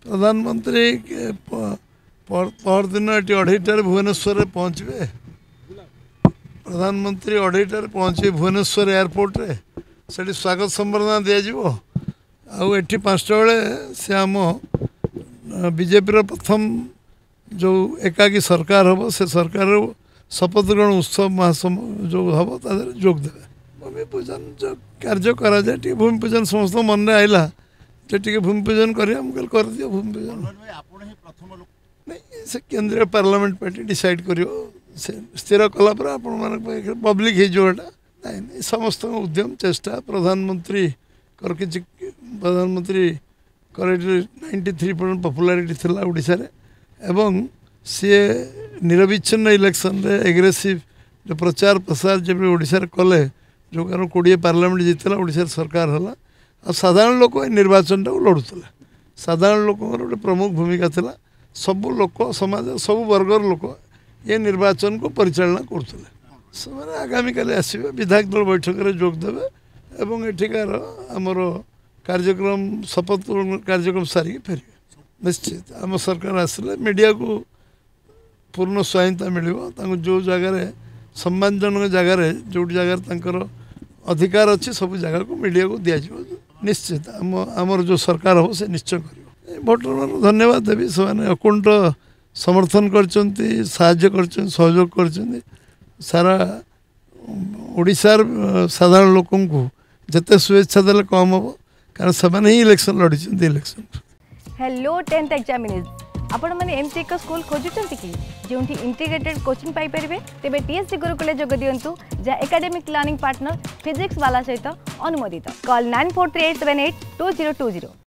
प्रधानमंत्री परदिन ये 2:30 भुवनेश्वर पहुँचे। प्रधानमंत्री 2:30 पहुँचे भुवनेश्वर एयरपोर्ट रे से स्वागत संबर्धना दिज्व आठी 5टा बेले से आम बीजेपी प्रथम जो एकाकी सरकार हम से सरकार शपथ ग्रहण उत्सव महासम जो हम जोग देवे भूमि पूजन जो कार्य करा जाए भूमि पूजन समस्त मन में आईला टे भूमि पूजन कर दियो भूमि पूजन नहीं से केंद्रीय पार्लियामेंट पार्टी डिसाइड कर स्थिर कला पब्लिक होटा नहीं समस्त उद्यम चेष्टा प्रधानमंत्री प्रधानमंत्री 93% पॉपुलैरिटी थिला ओडिशा रे एवं सी निरविच्छिन्न इलेक्शन रे एग्रेसिव जो प्रचार प्रसार जब ओडिशा रे कले जो कारण 20 पार्लियामेंट जीतला ओडिशा सरकार हला और साधारण लोक निर्वाचन टाक लड़ुले साधारण लोक गोटे प्रमुख भूमिका थिला सबू लोक समाज सब वर्गर लोक ये निर्वाचन को परिचालना करते आगामी काले आसवे विधायक दल बैठक में जोगदेवे एवं एठिकार आमर कार्यक्रम शपथ कार्यक्रम सारिक फेर निश्चित आम सरकार आसिले मीडिया को पूर्ण स्वायत्ता मिल जो जगार सम्मानजनक जगार जो जगार अधिकार अच्छी सब जगह को मीडिया को दिज्व निश्चित आमर जो सरकार हो से निश्चय कर भोटर मान धन्यवाद देवी से अकुंठ समर्थन कर सहयोग कर सारा ओडिशार साधारण लोकों को जिते शुभेच्छा देले कम हम कारण से ही इलेक्शन लड़ी इलेक्शन। हेलो 10th एग्जामिनीज आपण माने एमसी एक स्कूल खोजुचंती कि जोंठी इंटीग्रेटेड कोचिंग पाई परिबे तेबे टीएससी गुरुकुल जोग दियंतु जा एकेडमिक लर्निंग पार्टनर फिजिक्स वाला सहित अनुमोदित कॉल 9438782020।